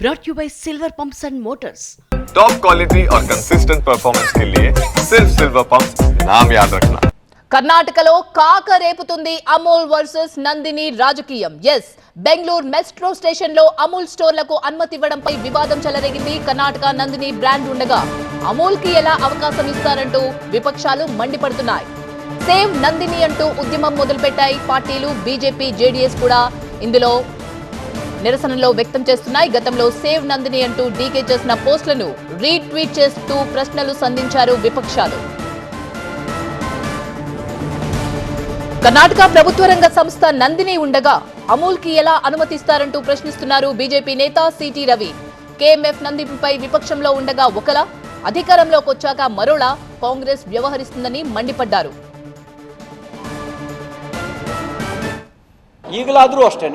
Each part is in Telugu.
brought to you by Silver Pumps and Motors. Top quality और कंसिस्टेंट परफॉर्मेंस के लिए सिर्फ सिल्वर पंप्स नाम याद रखना. కర్ణాటకలో కాక రేపుతుంది అమూల్ వర్సెస్ నందిని రాజకీయం. ఎస్, బెంగళూరు మెట్రో స్టేషన్ లో అమూల్ స్టోర్లకు అనుమతి ఇవ్వడంపై వివాదం చెలరేగింది. కర్ణాటక నందిని బ్రాండ్ ఉండగా అమూల్ కి ఎలా అవకాశం ఇస్తారంటూ విపక్షాలు మండిపడుతున్నాయి. సేవ్ నందిని అంటూ ఉద్యమం మొదలుపెట్టాయి పార్టీలు. బీజేపీ, జేడీఎస్ కూడా ఇందులో నిరసనలో వ్యక్తం చేస్తున్నాయి. గతంలో సేవ్ నందిని అంటూ డీకే చేసిన పోస్టులను రీట్వీట్ చేస్తూ ప్రశ్నలు సంధించారు విపక్షాలు. కర్ణాటక ప్రభుత్వ రంగ సంస్థ నందిని ఉండగా అమూల్ కి ఎలా అనుమతిస్తారంటూ ప్రశ్నిస్తున్నారు బీజేపీ నేత సిటీ రవి. కేఎంఎఫ్ నందినిపై విపక్షంలో ఉండగా ఒకలా, అధికారంలోకి వచ్చాక మరోలా కాంగ్రెస్ వ్యవహరిస్తుందని మండిపడ్డారు. ಈಗಲಾದರೂ ಅಷ್ಟೇ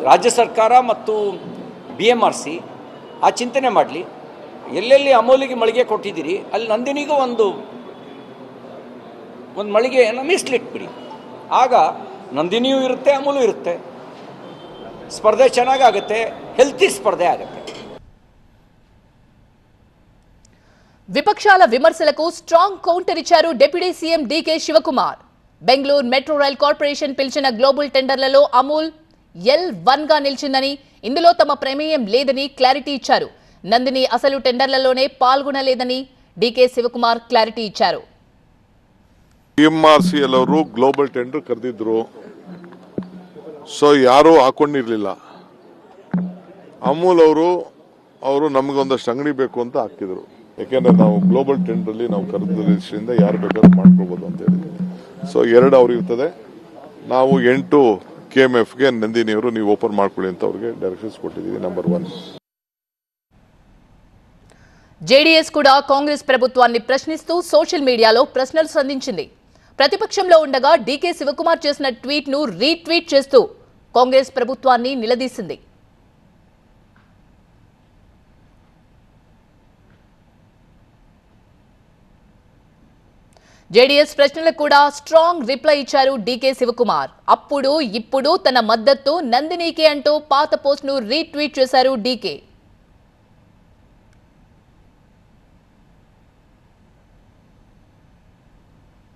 ರಾಜ್ಯ ಸರ್ಕಾರ ಮತ್ತು BMRC ಆ ಚಿಂತನೆ ಮಾಡಲಿ. ಎಲ್ಲೆಲ್ಲಿ ಅಮೂಲಿಗೆ ಮಳಿಗೆ ಕೊಟ್ಟಿದ್ದೀರಿ ಅಲ್ಲಿ ನಂದಿನಿಗೂ ಒಂದು ಮಳಿಗೆಯನ್ನು ಮೀಸಲಿಟ್ಬಿಡಿ. ಆಗ ನಂದಿನಿಯೂ ಇರುತ್ತೆ, ಅಮೂಲು ಇರುತ್ತೆ. ಸ್ಪರ್ಧೆ ಚೆನ್ನಾಗಾಗುತ್ತೆ, ಹೆಲ್ತಿ ಸ್ಪರ್ಧೆ ಆಗುತ್ತೆ. విపక్షాల విమర్శలకు స్ట్రాంగ్ కౌంటర్ ఇచ్చారు deputy CM DK Shivakumar. Bengaluru metro rail corporation పిలిచిన గ్లోబల్ టెండర్లలో అమూల్ L1 గా నిలిచిందని, ఇందులో తమ ప్రమేయం లేదని క్లారిటీ ఇచ్చారు. నందిని అసలు టెండర్లలోనే పాల్గొనలేదని డీకే శివకుమార్ క్లారిటీ ఇచ్చారు. BMRC ಅವರು ಗ್ಲೋಬಲ್ ಟೆಂಡರ್ ಕರೆದಿದ್ರು, ಸೊ ಯಾರೂ ಹಾಕೊಂಡಿರ್ಲಿಲ್ಲ. ಅಮೂಲ್ ಅವರು ನಮಗೊಂದಷ್ಟು ಅಂಗಡಿ ಬೇಕು ಅಂತ ಹಾಕಿದ್ರು. ಯಾಕೆಂದ್ರೆ ನಾವು ಗ್ಲೋಬಲ್ ಟೆಂಡರ್ಲಿ ನಾವು ಕರೆದ್ರಿಂದ ಯಾರು ಬೇಕಾದ್ರೂ ಮಾಡ್ಕೋಬಹುದು ಅಂತ ಹೇಳಿ. ಸೊ 2 ಅವ್ರು ಇರ್ತದೆ. ನಾವು 8 KMFಗೆ ನಂದಿನಿಯವರು ನೀವು ಓಪನ್ ಮಾಡ್ಕೊಳ್ಳಿ ಅಂತ ಅವ್ರಿಗೆ ಡೈರೆಕ್ಷನ್ಸ್ ಕೊಟ್ಟಿದ್ದೀವಿ. ನಂಬರ್ 1. జేడీఎస్ కూడా కాంగ్రెస్ ప్రభుత్వాన్ని ప్రశ్నిస్తూ సోషల్ మీడియాలో ప్రశ్నలు సంధించింది. ప్రతిపక్షంలో ఉండగా డీకే శివకుమార్ చేసిన ట్వీట్ ను రీట్వీట్ చేస్తూ కాంగ్రెస్ ప్రభుత్వాన్ని నిలదీసింది. జేడీఎస్ ప్రశ్నలకు కూడా స్ట్రాంగ్ రిప్లై ఇచ్చారు డీకే శివకుమార్. అప్పుడు ఇప్పుడు తన మద్దతు నందినికి అంటూ పాత పోస్ట్ ను రీట్వీట్ చేశారు డీకే.